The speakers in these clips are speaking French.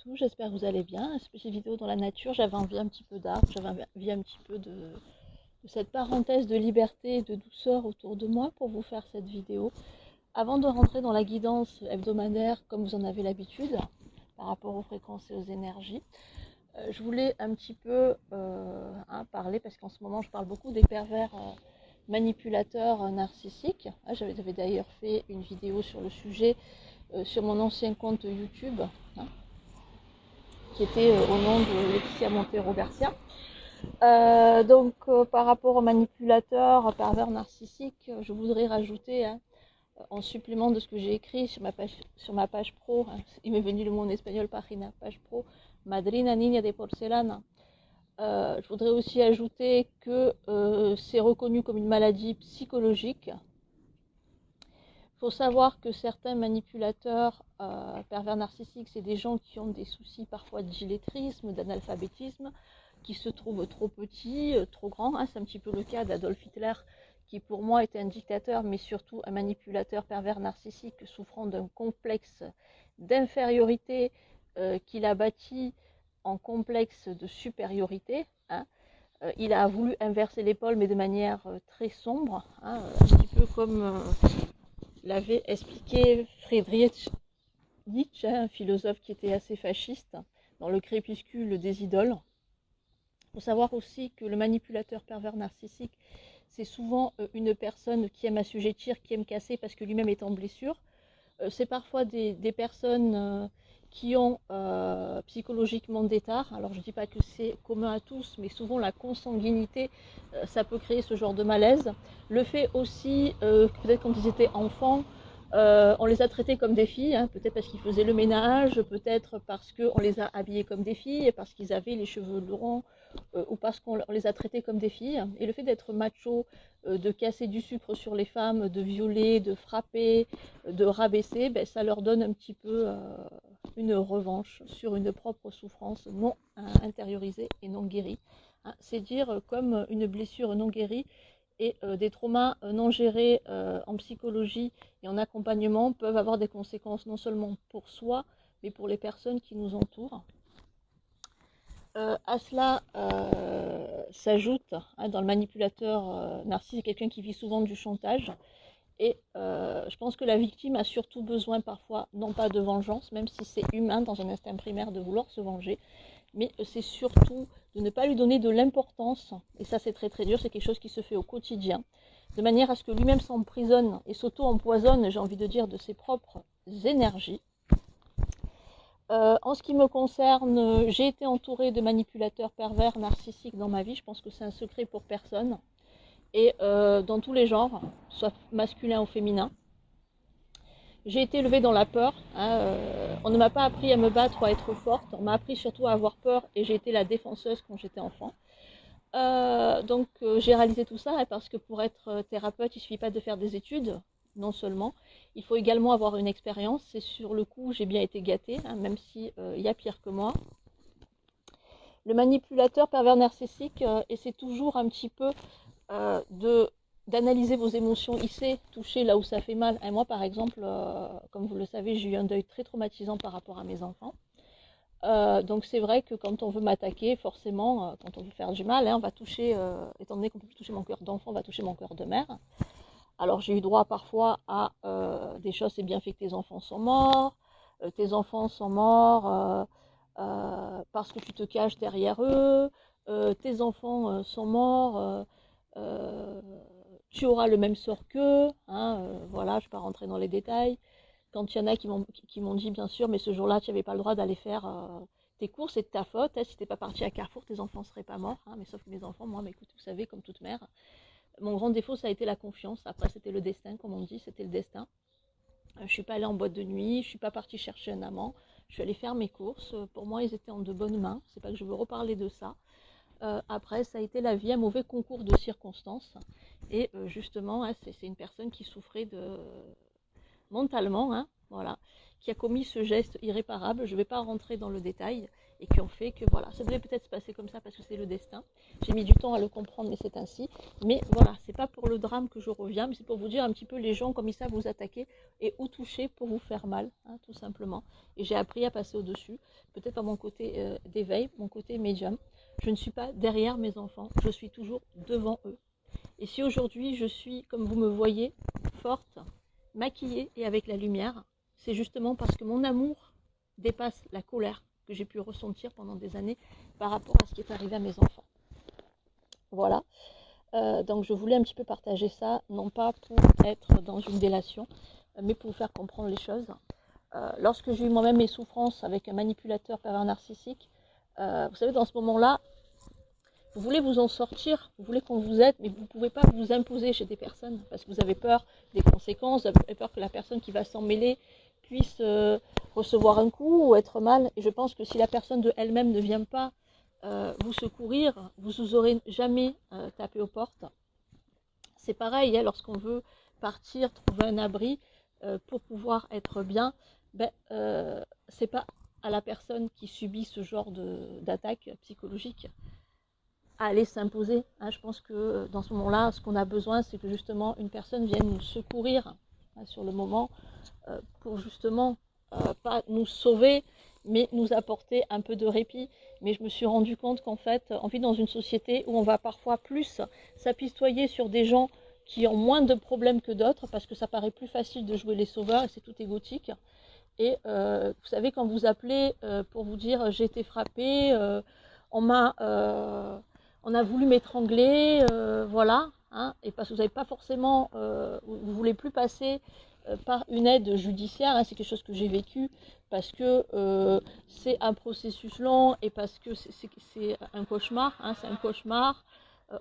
tous, j'espère que vous allez bien. Cette petite vidéo dans la nature, j'avais envie un petit peu d'arbres, j'avais envie un petit peu de cette parenthèse de liberté et de douceur autour de moi pour vous faire cette vidéo. Avant de rentrer dans la guidance hebdomadaire, comme vous en avez l'habitude, par rapport aux fréquences et aux énergies, je voulais un petit peu parler, parce qu'en ce moment je parle beaucoup des pervers manipulateurs narcissiques. J'avais d'ailleurs fait une vidéo sur le sujet sur mon ancien compte YouTube, qui était au nom de Laetitia Montero Garcia. Par rapport aux manipulateurs pervers narcissiques, je voudrais rajouter en supplément de ce que j'ai écrit sur ma page pro, il m'est venu le mot en espagnol, page pro, Madrina Niña de Porcelana. Je voudrais aussi ajouter que c'est reconnu comme une maladie psychologique. Il faut savoir que certains manipulateurs pervers narcissiques, c'est des gens qui ont des soucis parfois d'illetrisme, d'analphabétisme, qui se trouvent trop petits, trop grands. C'est un petit peu le cas d'Adolf Hitler, qui pour moi était un dictateur, mais surtout un manipulateur pervers narcissique souffrant d'un complexe d'infériorité qu'il a bâti en complexe de supériorité. Il a voulu inverser l'épaule, mais de manière très sombre, un petit peu comme l'avait expliqué Friedrich Nietzsche, un philosophe qui était assez fasciste, dans le crépuscule des idoles. Il faut savoir aussi que le manipulateur pervers narcissique, c'est souvent une personne qui aime assujettir, qui aime casser parce que lui-même est en blessure. C'est parfois des personnes qui ont psychologiquement des tares. Alors je ne dis pas que c'est commun à tous, mais souvent la consanguinité, ça peut créer ce genre de malaise. Le fait aussi, peut-être quand ils étaient enfants, on les a traités comme des filles, peut-être parce qu'ils faisaient le ménage, peut-être parce qu'on les a habillés comme des filles, parce qu'ils avaient les cheveux longs, ou parce qu'on les a traités comme des filles. Et le fait d'être macho, de casser du sucre sur les femmes, de violer, de frapper, de rabaisser, ça leur donne un petit peu une revanche sur une propre souffrance non intériorisée et non guérie. C'est dire comme une blessure non guérie et des traumas non gérés en psychologie et en accompagnement peuvent avoir des conséquences non seulement pour soi, mais pour les personnes qui nous entourent. À cela s'ajoute, dans le manipulateur narcissique, quelqu'un qui vit souvent du chantage. Et je pense que la victime a surtout besoin parfois, non pas de vengeance, même si c'est humain dans un instinct primaire de vouloir se venger, mais c'est surtout de ne pas lui donner de l'importance, et ça c'est très très dur, c'est quelque chose qui se fait au quotidien, de manière à ce que lui-même s'emprisonne et s'auto-empoisonne, j'ai envie de dire, de ses propres énergies. En ce qui me concerne, j'ai été entourée de manipulateurs pervers narcissiques dans ma vie, je pense que c'est un secret pour personne, et dans tous les genres, soit masculin ou féminin. J'ai été élevée dans la peur, on ne m'a pas appris à me battre ou à être forte, on m'a appris surtout à avoir peur et j'ai été la défenseuse quand j'étais enfant. J'ai réalisé tout ça parce que pour être thérapeute, il ne suffit pas de faire des études, non seulement, il faut également avoir une expérience. Et sur le coup, j'ai bien été gâtée, même s'il y a pire que moi. Le manipulateur pervers narcissique essaie toujours un petit peu d'analyser vos émotions. Il sait toucher là où ça fait mal. Et moi, par exemple, comme vous le savez, j'ai eu un deuil très traumatisant par rapport à mes enfants. Donc c'est vrai que quand on veut m'attaquer, forcément, quand on veut faire du mal, on va toucher, étant donné qu'on peut plus toucher mon cœur d'enfant, on va toucher mon cœur de mère. Alors j'ai eu droit parfois à des choses, c'est bien fait que tes enfants sont morts, parce que tu te caches derrière eux, tes enfants sont morts, tu auras le même sort qu'eux, voilà, je ne vais pas rentrer dans les détails. Quand il y en a qui m'ont dit, bien sûr, mais ce jour-là, tu n'avais pas le droit d'aller faire tes courses, c'est de ta faute. Si tu n'es pas parti à Carrefour, tes enfants ne seraient pas morts. Mais sauf que mes enfants, moi, écoute, vous savez, comme toute mère, mon grand défaut, ça a été la confiance. Après, c'était le destin, comme on dit, c'était le destin. Je ne suis pas allée en boîte de nuit, je ne suis pas partie chercher un amant. Je suis allée faire mes courses. Pour moi, ils étaient en de bonnes mains. C'est pas que je veux reparler de ça. Après, ça a été la vie, un mauvais concours de circonstances. Et justement, c'est une personne qui souffrait mentalement, voilà, qui a commis ce geste irréparable. Je ne vais pas rentrer dans le détail. et qui ont fait que voilà, ça devait peut-être se passer comme ça parce que c'est le destin. J'ai mis du temps à le comprendre, mais c'est ainsi. Mais voilà, c'est pas pour le drame que je reviens, mais c'est pour vous dire un petit peu les gens comme ils savent vous attaquer et où toucher pour vous faire mal, hein, tout simplement. Et j'ai appris à passer au-dessus, peut-être par mon côté d'éveil, mon côté médium. Je ne suis pas derrière mes enfants, je suis toujours devant eux. Et si aujourd'hui je suis, comme vous me voyez, forte, maquillée et avec la lumière, c'est justement parce que mon amour dépasse la colère que j'ai pu ressentir pendant des années par rapport à ce qui est arrivé à mes enfants. Voilà. Donc je voulais un petit peu partager ça, non pas pour être dans une délation, mais pour vous faire comprendre les choses. Lorsque j'ai eu moi-même mes souffrances avec un manipulateur pervers narcissique, vous savez, dans ce moment-là, vous voulez vous en sortir, vous voulez qu'on vous aide, mais vous ne pouvez pas vous imposer chez des personnes parce que vous avez peur des conséquences, vous avez peur que la personne qui va s'en mêler puisse recevoir un coup ou être mal. Et je pense que si la personne de elle-même ne vient pas vous secourir, vous n'oserez jamais taper aux portes. C'est pareil, hein, lorsqu'on veut partir, trouver un abri pour pouvoir être bien, c'est pas à la personne qui subit ce genre d'attaque psychologique à aller s'imposer. Hein, je pense que dans ce moment-là, ce qu'on a besoin, c'est que justement une personne vienne nous secourir sur le moment pour justement pas nous sauver, mais nous apporter un peu de répit. Mais je me suis rendu compte qu'en fait, on vit dans une société où on va parfois plus s'apistoyer sur des gens qui ont moins de problèmes que d'autres, parce que ça paraît plus facile de jouer les sauveurs et c'est tout égotique. Et vous savez, quand vous appelez pour vous dire j'ai été frappé, on a voulu m'étrangler, voilà, hein, et parce que vous n'avez pas forcément, vous ne voulez plus passer par une aide judiciaire, hein, c'est quelque chose que j'ai vécu parce que c'est un processus long et parce que c'est un cauchemar, hein, c'est un cauchemar.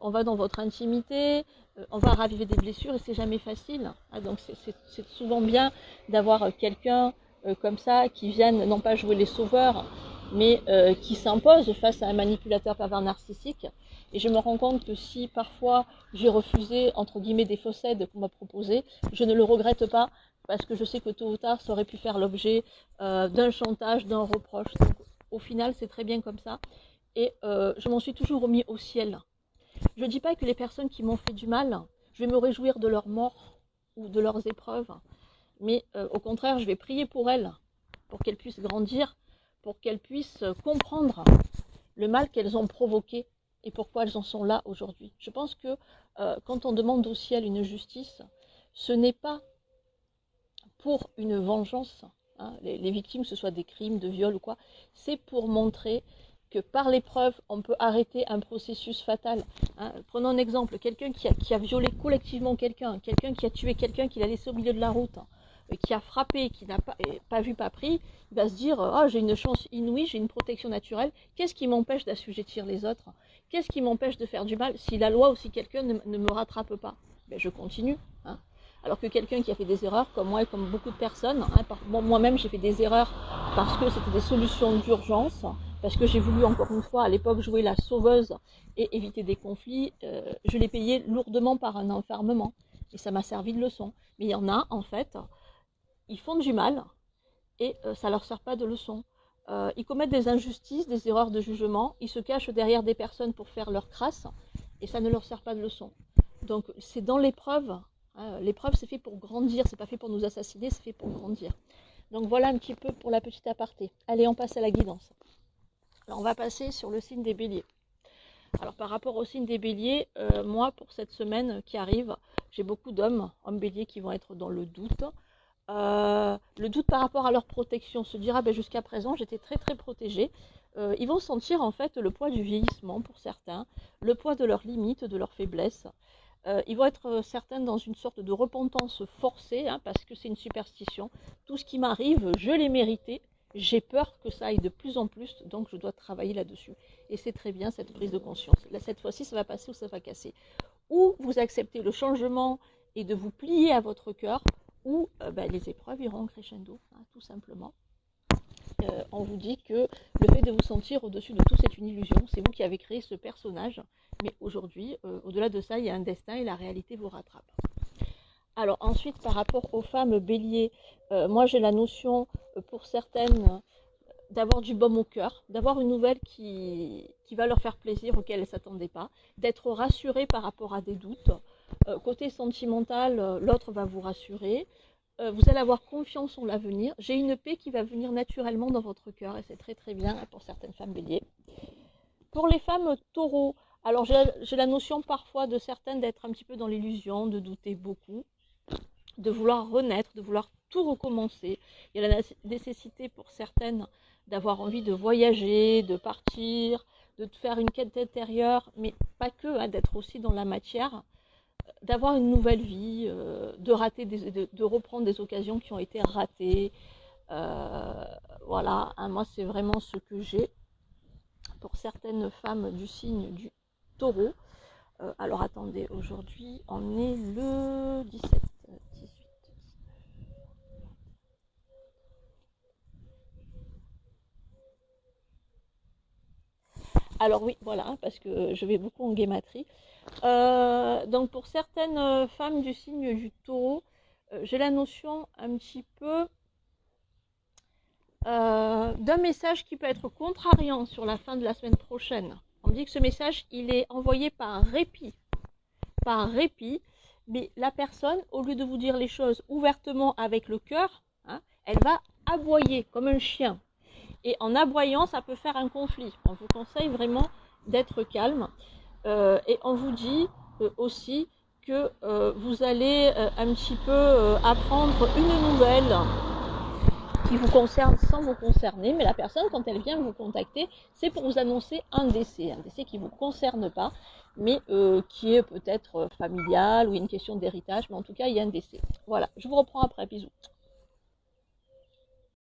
On va dans votre intimité, on va raviver des blessures et c'est jamais facile. Hein, donc c'est souvent bien d'avoir quelqu'un comme ça qui vienne non pas jouer les sauveurs, mais qui s'impose face à un manipulateur pervers narcissique. Et je me rends compte que si parfois j'ai refusé, entre guillemets, des fausses aides qu'on m'a proposées, je ne le regrette pas parce que je sais que tôt ou tard, ça aurait pu faire l'objet d'un chantage, d'un reproche. Donc au final, c'est très bien comme ça. Et je m'en suis toujours remis au ciel. Je ne dis pas que les personnes qui m'ont fait du mal, je vais me réjouir de leur mort ou de leurs épreuves, mais au contraire, je vais prier pour elles, pour qu'elles puissent grandir, pour qu'elles puissent comprendre le mal qu'elles ont provoqué et pourquoi elles en sont là aujourd'hui. Je pense que quand on demande au ciel une justice, ce n'est pas pour une vengeance, hein, les victimes, que ce soit des crimes, de viols ou quoi, c'est pour montrer que par l'épreuve, on peut arrêter un processus fatal. Hein. Prenons un exemple, quelqu'un qui a violé collectivement quelqu'un qui a tué quelqu'un, qui l'a laissé au milieu de la route, hein, qui a frappé, qui n'a pas vu, pas pris, il va se dire « Ah, j'ai une chance inouïe, j'ai une protection naturelle, qu'est-ce qui m'empêche d'assujettir les autres? Qu'est-ce qui m'empêche de faire du mal si la loi ou si quelqu'un ne me rattrape pas ?» Je continue. Hein. Alors que quelqu'un qui a fait des erreurs, comme moi et comme beaucoup de personnes, hein, moi-même j'ai fait des erreurs parce que c'était des solutions d'urgence, parce que j'ai voulu encore une fois à l'époque jouer la sauveuse et éviter des conflits, je l'ai payé lourdement par un enfermement et ça m'a servi de leçon. Mais il y en a en fait, ils font du mal et ça ne leur sert pas de leçon. Ils commettent des injustices, des erreurs de jugement, ils se cachent derrière des personnes pour faire leur crasse et ça ne leur sert pas de leçon. Donc c'est dans l'épreuve. L'épreuve, c'est fait pour grandir, c'est pas fait pour nous assassiner, c'est fait pour grandir. Donc voilà un petit peu pour la petite aparté. Allez, on passe à la guidance. Alors on va passer sur le signe des béliers. Alors par rapport au signe des béliers, moi pour cette semaine qui arrive, j'ai beaucoup d'hommes béliers qui vont être dans le doute. Le doute par rapport à leur protection, se dira jusqu'à présent j'étais très très protégée. Ils vont sentir en fait le poids du vieillissement pour certains, le poids de leurs limites, de leurs faiblesses. Ils vont être certains dans une sorte de repentance forcée, hein, parce que c'est une superstition. Tout ce qui m'arrive, je l'ai mérité. J'ai peur que ça aille de plus en plus, donc je dois travailler là-dessus. Et c'est très bien cette prise de conscience. Là, cette fois-ci, ça va passer ou ça va casser. Ou vous acceptez le changement et de vous plier à votre cœur, ou les épreuves iront crescendo, hein, tout simplement. On vous dit que le fait de vous sentir au-dessus de tout, c'est une illusion. C'est vous qui avez créé ce personnage. Mais aujourd'hui, au-delà de ça, il y a un destin et la réalité vous rattrape. Alors ensuite, par rapport aux femmes béliers, moi j'ai la notion pour certaines d'avoir du baume au cœur, d'avoir une nouvelle qui va leur faire plaisir, auquel elles ne s'attendaient pas, d'être rassurées par rapport à des doutes. Côté sentimental, l'autre va vous rassurer. Vous allez avoir confiance en l'avenir. J'ai une paix qui va venir naturellement dans votre cœur et c'est très très bien pour certaines femmes béliers. Pour les femmes taureaux, alors j'ai la notion parfois de certaines d'être un petit peu dans l'illusion, de douter beaucoup, de vouloir renaître, de vouloir tout recommencer. Il y a la nécessité pour certaines d'avoir envie de voyager, de partir, de faire une quête intérieure, mais pas que, hein, d'être aussi dans la matière, d'avoir une nouvelle vie, de reprendre des occasions qui ont été ratées. Voilà, hein, moi c'est vraiment ce que j'ai pour certaines femmes du signe du taureau. Alors attendez, aujourd'hui on est le 17, 18. Alors oui, voilà, parce que je vais beaucoup en guématrie. Donc pour certaines femmes du signe du taureau, j'ai la notion un petit peu d'un message qui peut être contrariant sur la fin de la semaine prochaine. On me dit que ce message, il est envoyé par répit, mais la personne, au lieu de vous dire les choses ouvertement avec le cœur, hein, elle va aboyer comme un chien. Et en aboyant, ça peut faire un conflit. On vous conseille vraiment d'être calme. Et on vous dit aussi que vous allez un petit peu apprendre une nouvelle qui vous concerne sans vous concerner. Mais la personne, quand elle vient vous contacter, c'est pour vous annoncer un décès qui ne vous concerne pas, mais qui est peut-être familial ou une question d'héritage. Mais en tout cas, il y a un décès. Voilà, je vous reprends après. Bisous.